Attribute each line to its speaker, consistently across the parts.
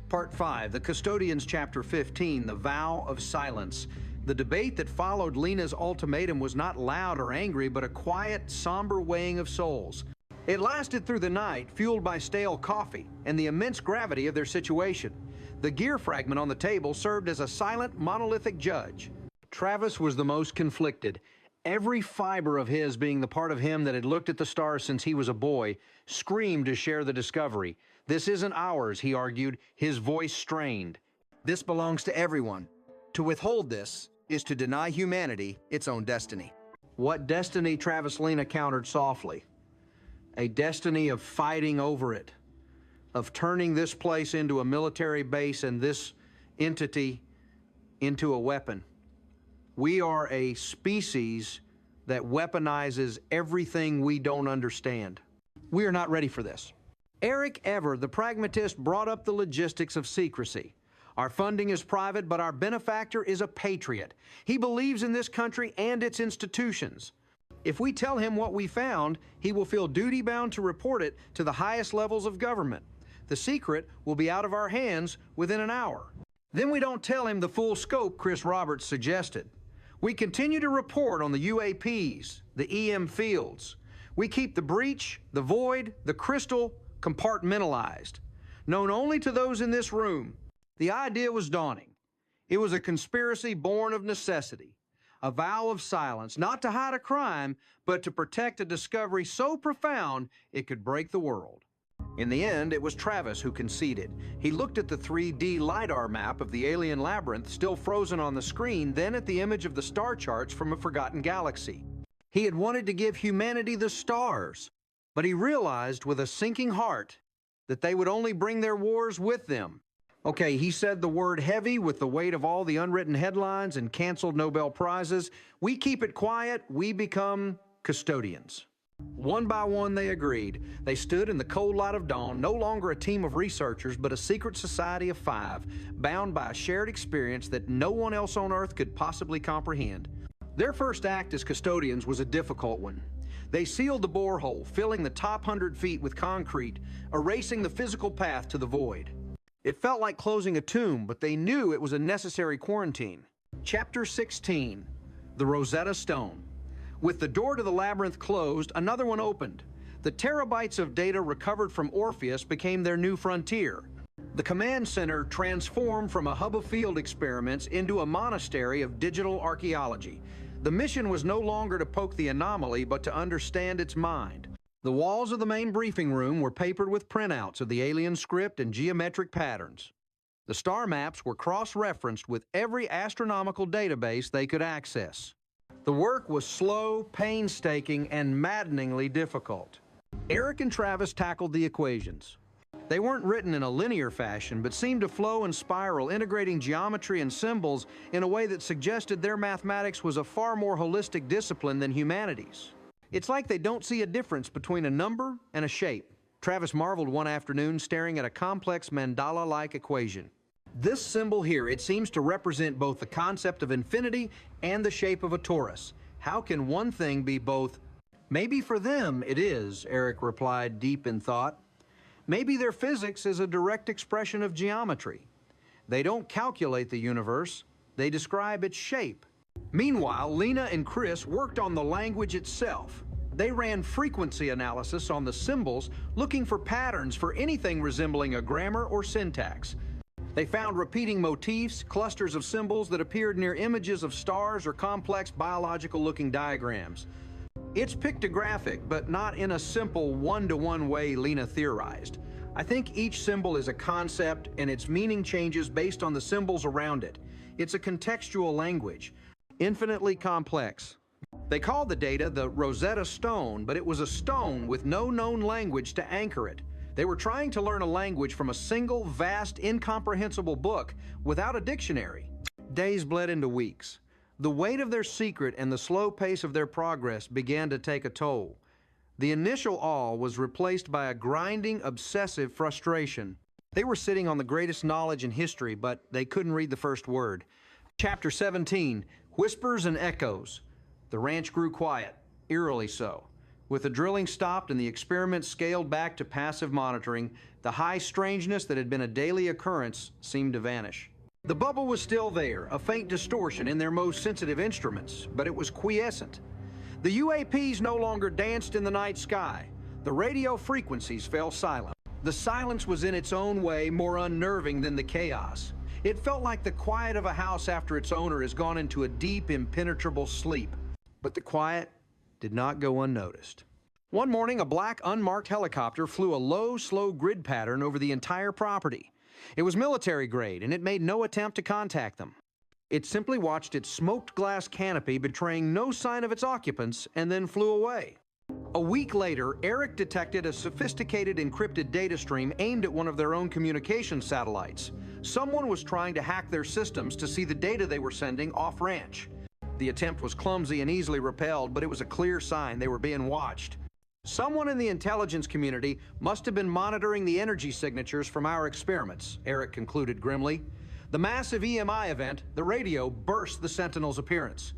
Speaker 1: Part 5, The Custodians, Chapter 15, The Vow of Silence. The debate that followed Lena's ultimatum was not loud or angry, but a quiet, somber weighing of souls. It lasted through the night, fueled by stale coffee and the immense gravity of their situation. The gear fragment on the table served as a silent, monolithic judge. Travis was the most conflicted. Every fiber of his, being the part of him that had looked at the stars since he was a boy, screamed to share the discovery. This isn't ours, he argued, his voice strained. This belongs to everyone. To withhold this is to deny humanity its own destiny. What destiny? Travis Lena countered softly. A destiny of fighting over it, of turning this place into a military base and this entity into a weapon. We are a species that weaponizes everything we don't understand. We are not ready for this. Eric Ever, the pragmatist, brought up the logistics of secrecy. Our funding is private, but our benefactor is a patriot. He believes in this country and its institutions. If we tell him what we found, he will feel duty-bound to report it to the highest levels of government. The secret will be out of our hands within an hour. Then we don't tell him the full scope Chris Roberts suggested. We continue to report on the UAPs, the EM fields. We keep the breach, the void, the crystal compartmentalized, known only to those in this room. The idea was dawning. It was a conspiracy born of necessity, a vow of silence, not to hide a crime, but to protect a discovery so profound it could break the world. In the end, it was Travis who conceded. He looked at the 3D LiDAR map of the alien labyrinth still frozen on the screen, then at the image of the star charts from a forgotten galaxy. He had wanted to give humanity the stars, but he realized with a sinking heart that they would only bring their wars with them. Okay, he said the word heavy with the weight of all the unwritten headlines and canceled Nobel Prizes. We keep it quiet, we become custodians. One by one, they agreed. They stood in the cold light of dawn, no longer a team of researchers, but a secret society of 5, bound by a shared experience that no one else on Earth could possibly comprehend. Their first act as custodians was a difficult one. They sealed the borehole, filling the top 100 feet with concrete, erasing the physical path to the void. It felt like closing a tomb, but they knew it was a necessary quarantine. Chapter 16, The Rosetta Stone. With the door to the labyrinth closed, another one opened. The terabytes of data recovered from Orpheus became their new frontier. The command center transformed from a hub of field experiments into a monastery of digital archaeology. The mission was no longer to poke the anomaly, but to understand its mind. The walls of the main briefing room were papered with printouts of the alien script and geometric patterns. The star maps were cross-referenced with every astronomical database they could access. The work was slow, painstaking, and maddeningly difficult. Eric and Travis tackled the equations. They weren't written in a linear fashion, but seemed to flow and spiral, integrating geometry and symbols in a way that suggested their mathematics was a far more holistic discipline than humanities. It's like they don't see a difference between a number and a shape. Travis marveled one afternoon staring at a complex mandala-like equation. This symbol here, it seems to represent both the concept of infinity and the shape of a torus. How can one thing be both? Maybe for them it is, Eric replied, deep in thought. Maybe their physics is a direct expression of geometry. They don't calculate the universe, they describe its shape. Meanwhile, Lena and Chris worked on the language itself. They ran frequency analysis on the symbols, looking for patterns for anything resembling a grammar or syntax. They found repeating motifs, clusters of symbols that appeared near images of stars or complex biological-looking diagrams. It's pictographic, but not in a simple one-to-one way Lena theorized. I think each symbol is a concept and its meaning changes based on the symbols around it. It's a contextual language, infinitely complex. They called the data the Rosetta Stone, but it was a stone with no known language to anchor it. They were trying to learn a language from a single, vast, incomprehensible book without a dictionary. Days bled into weeks. The weight of their secret and the slow pace of their progress began to take a toll. The initial awe was replaced by a grinding, obsessive frustration. They were sitting on the greatest knowledge in history, but they couldn't read the first word. Chapter 17, Whispers and Echoes. The ranch grew quiet, eerily so. With the drilling stopped and the experiment scaled back to passive monitoring, the high strangeness that had been a daily occurrence seemed to vanish. The bubble was still there, a faint distortion in their most sensitive instruments, but it was quiescent. The UAPs no longer danced in the night sky. The radio frequencies fell silent. The silence was in its own way more unnerving than the chaos. It felt like the quiet of a house after its owner has gone into a deep, impenetrable sleep. But the quiet did not go unnoticed. One morning, a black, unmarked helicopter flew a low, slow grid pattern over the entire property. It was military grade, and it made no attempt to contact them. It simply watched its smoked glass canopy betraying no sign of its occupants and then flew away. A week later, Eric detected a sophisticated encrypted data stream aimed at one of their own communication satellites. Someone was trying to hack their systems to see the data they were sending off-ranch. The attempt was clumsy and easily repelled, but it was a clear sign they were being watched. Someone in the intelligence community must have been monitoring the energy signatures from our experiments, Eric concluded grimly. The massive EMI event, the radio, burst the Sentinel's appearance.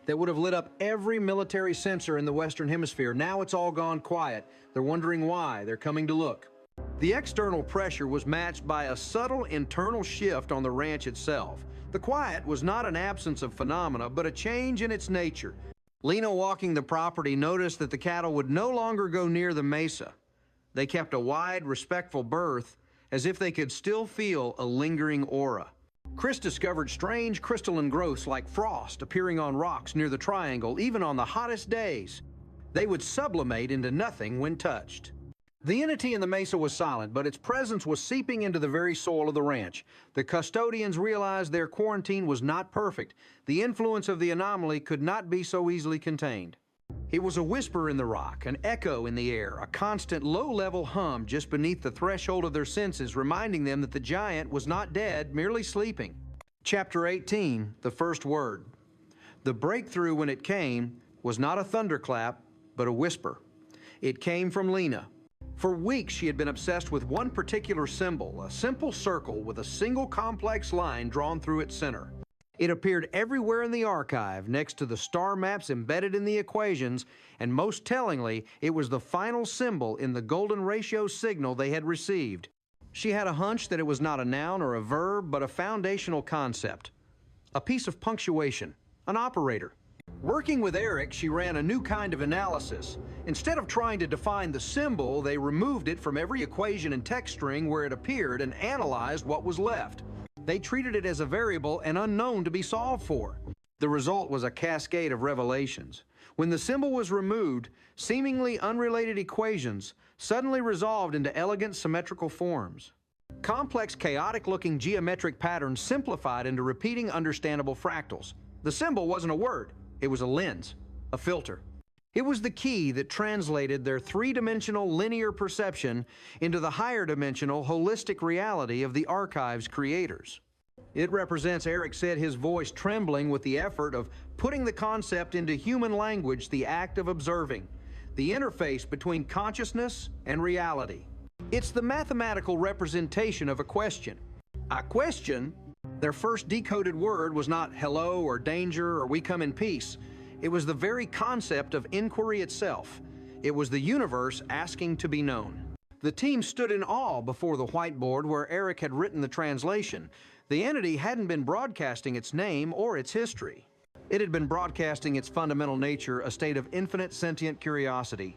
Speaker 1: That would have lit up every military sensor in the Western Hemisphere. Now it's all gone quiet. They're wondering why. They're coming to look. The external pressure was matched by a subtle internal shift on the ranch itself. The quiet was not an absence of phenomena, but a change in its nature. Lena, walking the property, noticed that the cattle would no longer go near the mesa. They kept a wide, respectful berth, as if they could still feel a lingering aura. Chris discovered strange crystalline growths like frost appearing on rocks near the triangle, even on the hottest days. They would sublimate into nothing when touched. The entity in the mesa was silent, but its presence was seeping into the very soil of the ranch. The custodians realized their quarantine was not perfect. The influence of the anomaly could not be so easily contained. It was a whisper in the rock, an echo in the air, a constant low-level hum just beneath the threshold of their senses, reminding them that the giant was not dead, merely sleeping. Chapter 18, The First Word. The breakthrough, when it came, was not a thunderclap, but a whisper. It came from Lena. For weeks, she had been obsessed with one particular symbol, a simple circle with a single complex line drawn through its center. It appeared everywhere in the archive, next to the star maps embedded in the equations, and most tellingly, it was the final symbol in the golden ratio signal they had received. She had a hunch that it was not a noun or a verb, but a foundational concept. A piece of punctuation, an operator. Working with Eric, she ran a new kind of analysis. Instead of trying to define the symbol, they removed it from every equation and text string where it appeared and analyzed what was left. They treated it as a variable and unknown to be solved for. The result was a cascade of revelations. When the symbol was removed, seemingly unrelated equations suddenly resolved into elegant symmetrical forms. Complex, chaotic-looking geometric patterns simplified into repeating, understandable fractals. The symbol wasn't a word. It was a lens, a filter. It was the key that translated their three-dimensional linear perception into the higher-dimensional holistic reality of the archive's creators. It represents, Eric said, his voice trembling with the effort of putting the concept into human language, the act of observing, the interface between consciousness and reality. It's the mathematical representation of a question. A question. Their first decoded word was not hello or danger or we come in peace. It was the very concept of inquiry itself. It was the universe asking to be known. The team stood in awe before the whiteboard where Eric had written the translation. The entity hadn't been broadcasting its name or its history. It had been broadcasting its fundamental nature, a state of infinite sentient curiosity.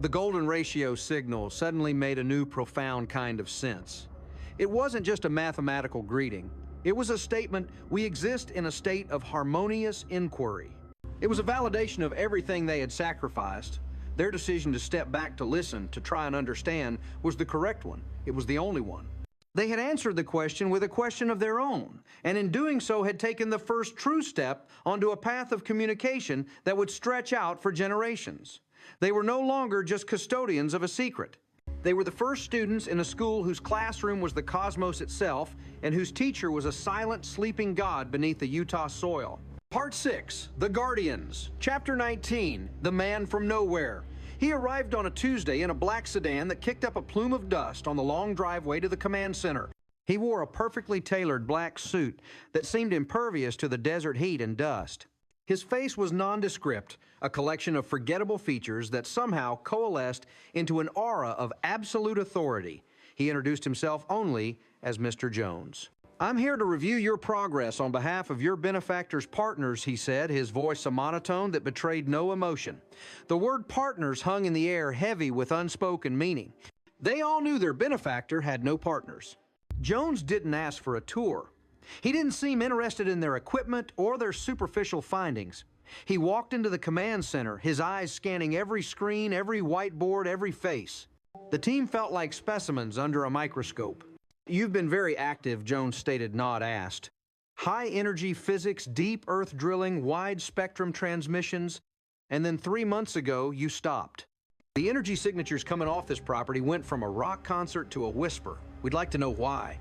Speaker 1: The golden ratio signal suddenly made a new profound kind of sense. It wasn't just a mathematical greeting. It was a statement, we exist in a state of harmonious inquiry. It was a validation of everything they had sacrificed. Their decision to step back to listen, to try and understand, was the correct one. It was the only one. They had answered the question with a question of their own, and in doing so had taken the first true step onto a path of communication that would stretch out for generations. They were no longer just custodians of a secret. They were the first students in a school whose classroom was the cosmos itself and whose teacher was a silent, sleeping god beneath the Utah soil. Part 6, The Guardians. Chapter 19, The Man from Nowhere. He arrived on a Tuesday in a black sedan that kicked up a plume of dust on the long driveway to the command center. He wore a perfectly tailored black suit that seemed impervious to the desert heat and dust. His face was nondescript, a collection of forgettable features that somehow coalesced into an aura of absolute authority. He introduced himself only as Mr. Jones. "I'm here to review your progress on behalf of your benefactor's partners," he said, his voice a monotone that betrayed no emotion. The word partners hung in the air, heavy with unspoken meaning. They all knew their benefactor had no partners. Jones didn't ask for a tour. He didn't seem interested in their equipment or their superficial findings. He walked into the command center, his eyes scanning every screen, every whiteboard, every face. The team felt like specimens under a microscope. "You've been very active," Jones stated, not asked. "High-energy physics, deep earth drilling, wide-spectrum transmissions, and then 3 months ago, you stopped. The energy signatures coming off this property went from a rock concert to a whisper. We'd like to know why."